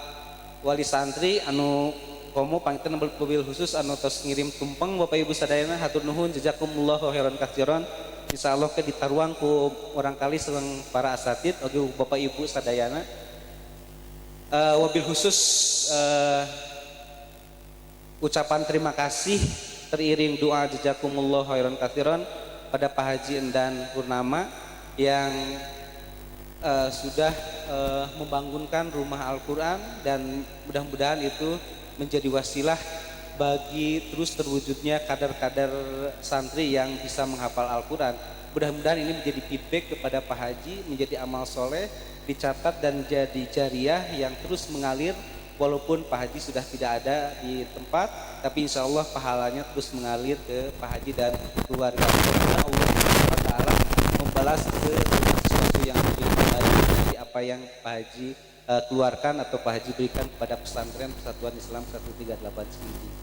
wali santri anu komo pangiten mobil khusus anu tos ngirim tumpeng Bapak Ibu sadayana hatur nuhun jazakumullahu khairan katsiran. Insyaallah ke ditaruang ku orang kali sareng para asatid oge Bapak Ibu sadayana. Wabil khusus ucapan terima kasih teriring doa jazakumullahu khairan katsiran pada Pak Haji Endan Purnama yang sudah membangunkan rumah Al-Qur'an, dan mudah-mudahan itu menjadi wasilah bagi terus terwujudnya kadar-kadar santri yang bisa menghafal Al-Quran. Mudah-mudahan ini menjadi feedback kepada Pak Haji, menjadi amal soleh, dicatat dan jadi jariah yang terus mengalir walaupun Pak Haji sudah tidak ada di tempat, tapi insya Allah pahalanya terus mengalir ke Pak Haji dan keluarga. Allah SWT membalas ke sesuatu yang lebih baik dari apa yang Pak Haji keluarkan atau Pak Haji berikan kepada pesantren Persatuan Islam 138 Cikijing.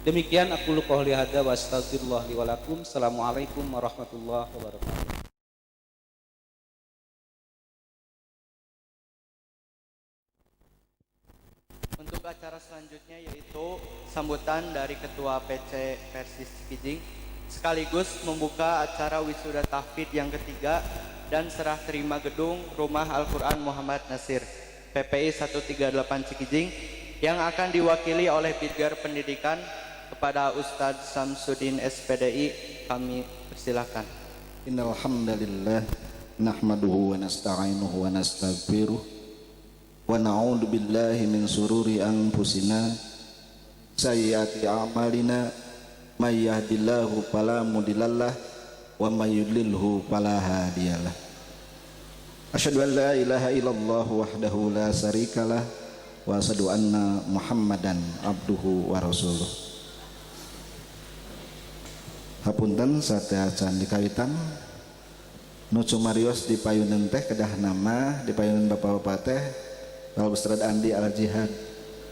Demikian aku lu qouli hadza wa astaghfirullah li wa lakum. Assalamualaikum warahmatullahi wabarakatuh. Untuk acara selanjutnya yaitu sambutan dari Ketua PC Persis Cikijing sekaligus membuka acara wisuda tahfidz yang ketiga dan serah terima gedung Rumah Al-Quran Muhammad Nasir PPI 138 Cikijing yang akan diwakili oleh Bidgar Pendidikan kepada Ustadz Samsudin SPDI. Kami persilahkan. Innal hamdalillah nahmaduhu wa nasta'inuhu wa nastaghfiruh wa na'udzu billahi min sururi anfusina sayyiati a'malina may yahdihillahu fala mudhillalah wa may yudlilhu fala hadiyalah. Asyhadu an la ilaha illallah wahdahu la syarikalah wa asyhadu anna Muhammadan abduhu wa rasuluh. Hapunten sateacan dikawitan nu cumarios di payuneun teh kedah nama di payuneun bapak-bapak teh Bapak Ustad Andi Al Jihad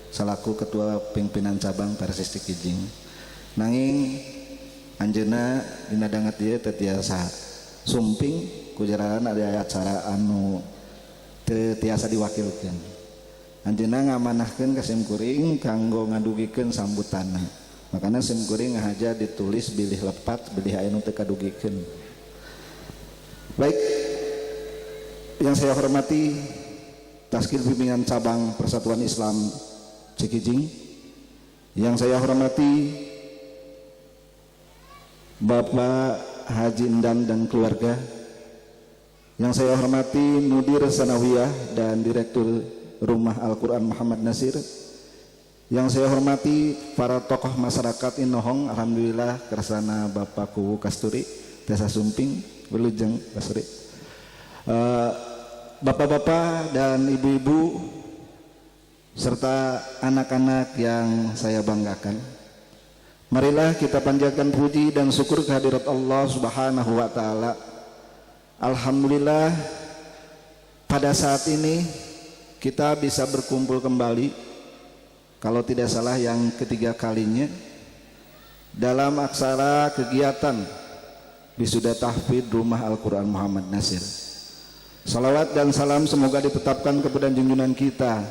salaku ketua pimpinan cabang Persis Cikijing. Nanging anjeunna dina danget ieu teu tiasa sumping kujaran ada acara anu tiasa diwakilkan. Anjeunna ngamanahkeun ka simkuring kanggo ngadugikeun sambutanna. Makana simkuring ngahaja ditulis bilih lepat bilih anu teu kadugikeun. Baik, yang saya hormati Taskil Pimpinan Cabang Persatuan Islam Cikijing, yang saya hormati Bapak Haji Endan dan keluarga, yang saya hormati Mudir Sanawiyah dan Direktur Rumah Al-Quran Muhammad Nasir, yang saya hormati para tokoh masyarakat Inohong, alhamdulillah kersana Bapakku Kasturi Desa Sumping Wilujeng Kasturi, bapak-bapak dan ibu-ibu serta anak-anak yang saya banggakan, marilah kita panjatkan puji dan syukur kehadirat Allah Subhanahu wa taala. Alhamdulillah pada saat ini kita bisa berkumpul kembali, kalau tidak salah yang ketiga kalinya, dalam aksara kegiatan Wisuda Tahfidz Rumah Al-Quran Muhammad Nasir. Salawat dan salam semoga ditetapkan kepada junjungan kita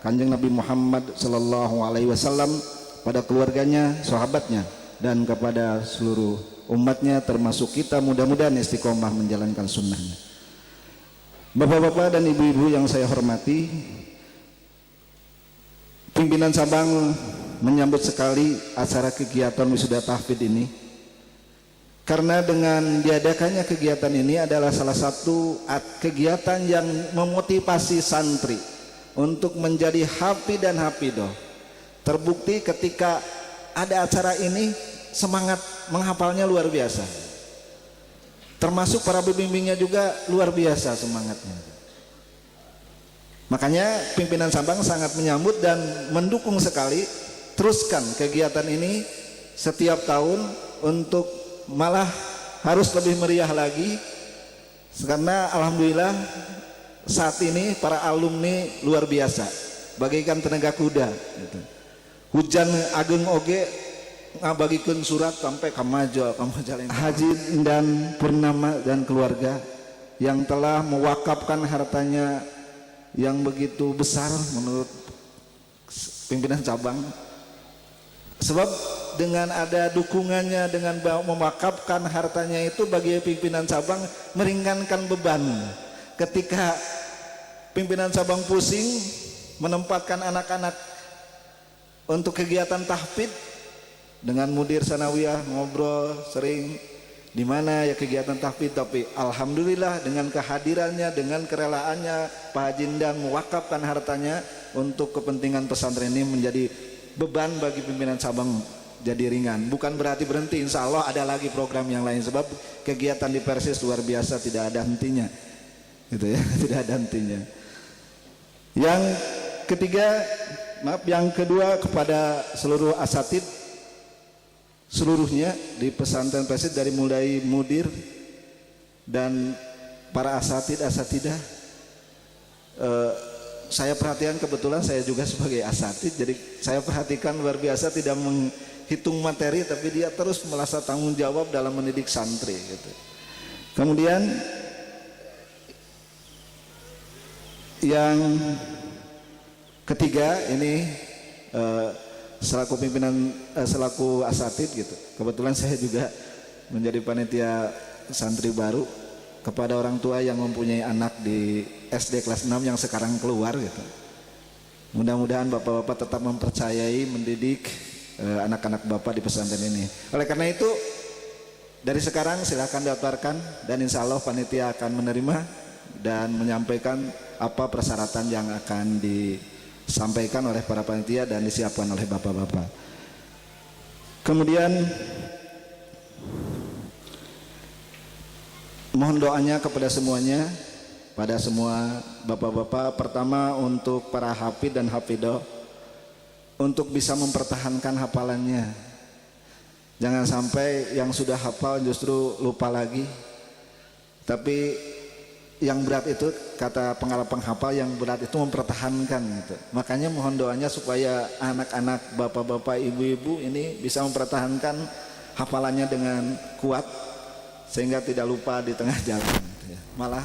Kanjeng Nabi Muhammad sallallahu alaihi wasallam, pada keluarganya, sahabatnya, dan kepada seluruh umatnya termasuk kita, mudah-mudahan istiqomah menjalankan sunnahnya. Bapak-bapak dan ibu-ibu yang saya hormati, pimpinan Sabang menyambut sekali acara kegiatan Wisuda Tahfidz ini, karena dengan diadakannya kegiatan ini adalah salah satu kegiatan yang memotivasi santri untuk menjadi hafid dan hafidoh. Terbukti ketika ada acara ini, semangat menghafalnya luar biasa. Termasuk para pembimbingnya juga luar biasa semangatnya. Makanya pimpinan Sabang sangat menyambut dan mendukung sekali. Teruskan kegiatan ini setiap tahun, untuk malah harus lebih meriah lagi, karena alhamdulillah saat ini para alumni luar biasa, bagaikan tenaga kuda gitu. Hujan ageng oge ngabagikeun surat sampai kamajal Haji dan Purnama dan keluarga yang telah mewakafkan hartanya yang begitu besar menurut pimpinan cabang. Sebab dengan ada dukungannya, dengan mewakafkan hartanya itu bagi pimpinan cabang meringankan beban. Ketika pimpinan cabang pusing menempatkan anak-anak untuk kegiatan tahfidz, dengan mudir sanawiyah ngobrol sering di mana ya kegiatan tahfidz, tapi alhamdulillah dengan kehadirannya, dengan kerelaannya Pak Haji dan mewakafkan hartanya untuk kepentingan pesantren ini, menjadi beban bagi pimpinan cabang jadi ringan. Bukan berarti berhenti, insya Allah ada lagi program yang lain, sebab kegiatan di Persis luar biasa, tidak ada hentinya gitu ya, tidak ada hentinya. Yang ketiga, yang kedua, kepada seluruh asatidz seluruhnya di pesantren Persis, dari mulai mudir dan para asatidah, saya perhatikan, kebetulan saya juga sebagai asatidz, jadi saya perhatikan luar biasa, tidak menghitung materi, tapi dia terus merasa tanggung jawab dalam mendidik santri gitu. Kemudian yang ketiga ini selaku pimpinan, selaku asatidz gitu, kebetulan saya juga menjadi panitia santri baru, kepada orang tua yang mempunyai anak di SD kelas 6 yang sekarang keluar gitu. Mudah-mudahan bapak-bapak tetap mempercayai mendidik anak-anak bapak di pesantren ini. Oleh karena itu, dari sekarang silahkan daftarkan, dan insya Allah panitia akan menerima dan menyampaikan apa persyaratan yang akan disampaikan oleh para panitia dan disiapkan oleh bapak-bapak. Kemudian mohon doanya kepada semuanya, pada semua bapak-bapak. Pertama untuk para hafid dan hafidoh, untuk bisa mempertahankan hafalannya. Jangan sampai yang sudah hafal justru lupa lagi. Tapi yang berat itu, kata pengarang penghafal, yang berat itu mempertahankan gitu. Makanya mohon doanya supaya anak-anak, bapak-bapak, ibu-ibu ini bisa mempertahankan hafalannya dengan kuat, sehingga tidak lupa di tengah jalan gitu ya. Malah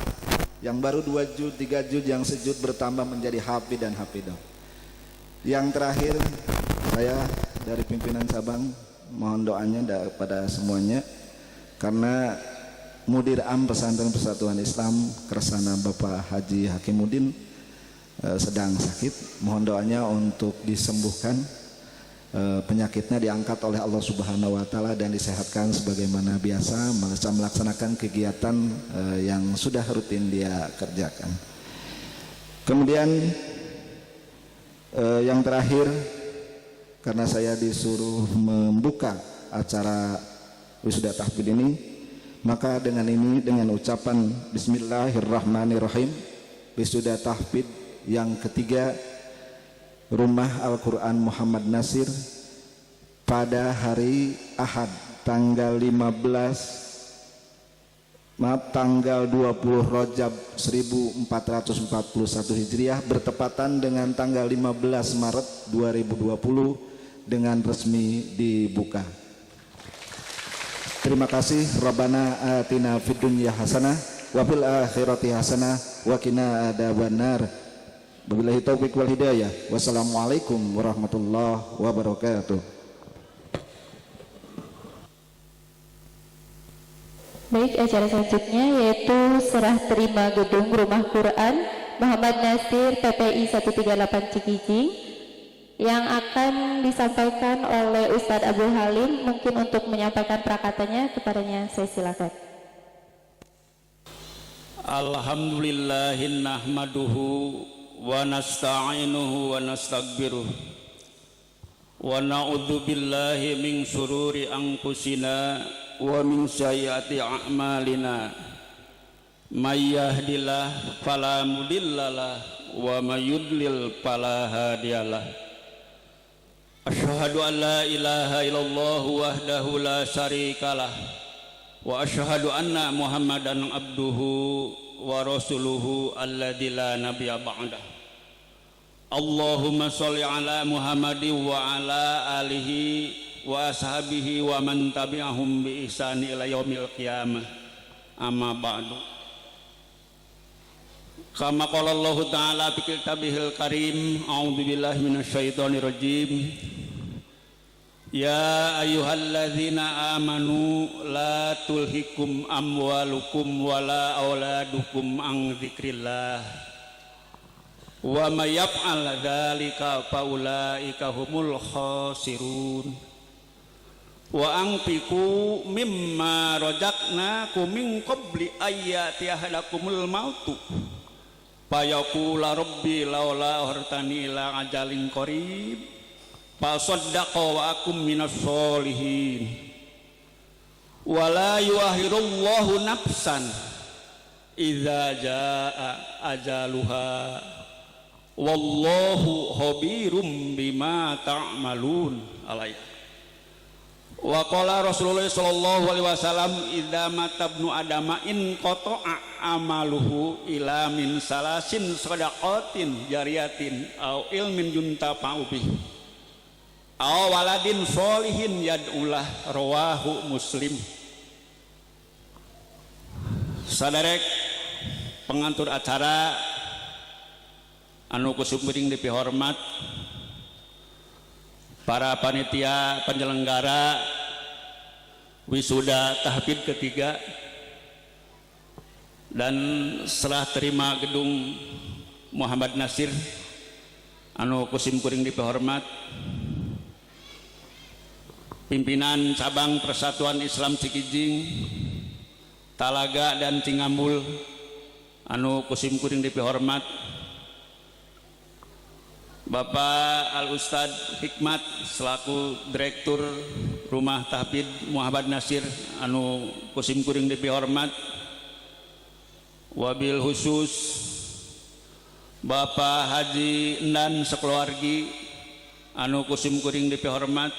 yang baru 2 juz, 3 juz, yang sejud bertambah menjadi hafid dan hafidah. Yang terakhir, saya dari pimpinan Sabang mohon doanya pada semuanya, karena Mudir Am Pesantren Persatuan Islam Kersana Bapak Haji Hakimuddin sedang sakit. Mohon doanya untuk disembuhkan, penyakitnya diangkat oleh Allah Subhanahu wa taala dan disehatkan sebagaimana biasa melaksanakan kegiatan yang sudah rutin dia kerjakan. Kemudian yang terakhir, karena saya disuruh membuka acara Wisuda Tahfidz ini, maka dengan ini, dengan ucapan Bismillahirrahmanirrahim, Wisuda Tahfidz yang ketiga Rumah Al-Quran Muhammad Nasir pada hari Ahad tanggal 20 Rajab 1441 Hijriah bertepatan dengan tanggal 15 Maret 2020 dengan resmi dibuka. Terima kasih. Rabbana atina fid dunya hasanah wa fil akhirati hasanah wa qina adzabannar. Wabillahi taufiq wal hidayah. Wassalamualaikum warahmatullahi wabarakatuh. Baik, acara selanjutnya yaitu serah terima gedung Rumah Quran Muhammad Nasir PPI 138 Cikijing yang akan disampaikan oleh Ustadz Abdul Halim. Mungkin untuk menyampaikan prakatanya kepadanya saya silakan. Alhamdulillahi nahmaduhu wa nasta'inuhu wa nasta'gfiruh wa na'udzu billahi min syururi anfusina wa min sayyiati a'malina may yahdihillahu fala mudhillalah wa may yudlil fala hadiyalah. Asyhadu an la ilaha illallah wahdahu la syarikalah wa asyhadu anna Muhammadan abduhu wa rasuluhu alladzi la nabiyya ba'dah. Allahumma sholli ala Muhammadin wa ala alihi wa ashabihi wa man tabi'ahum bi ihsani ila yaumil qiyamah. Amma ba'du. Kama qala Allah ta'ala fi kitabihil karim, a'udzu billahi minasyaitonir rajim. Ya ayyuhalladzina amanu la tulhikum amwalukum wala auladukum an dzikrillah wa may yaf'al dzalika faulaika humul khasirun wa anfiqu mimma razaqnakum min qabli ayyati ahadakumul mautu fayaqula rabbi laula akhartani ila ajalin qarib fasaddaqa wa akum minas sholihin wala yuakhirullahu nafsan idza jaa ajaluha wallahu khabirum bima ta'malun. Alayh. Wa qala Rasulullah sallallahu alaihi wasallam idza matabnu adama in qata'a amaluhu ila min salasin shadaqatin jariyatin au ilmin yuntafa'u bihi aw waladin sholihin yad'ulah, rawahu Muslim. Sadarek pengantur acara anu kusum geuning dipihormat, para panitia penyelenggara wisuda tahfidz ketiga dan serah terima gedung Muhammad Nasir anu kusim kuring dipihormat, pimpinan cabang Persatuan Islam Cikijing, Talaga dan Cingambul anu kusim kuring dipihormat, Bapak Al Ustad Hikmat selaku Direktur Rumah Tahfidz Muhammad Nasir anu kusim kuring dipihormat, wabil khusus Bapak Haji Endan sekeluargi anu kusim kuring dipihormat,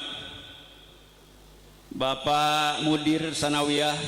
Bapak Mudir Sanawiyah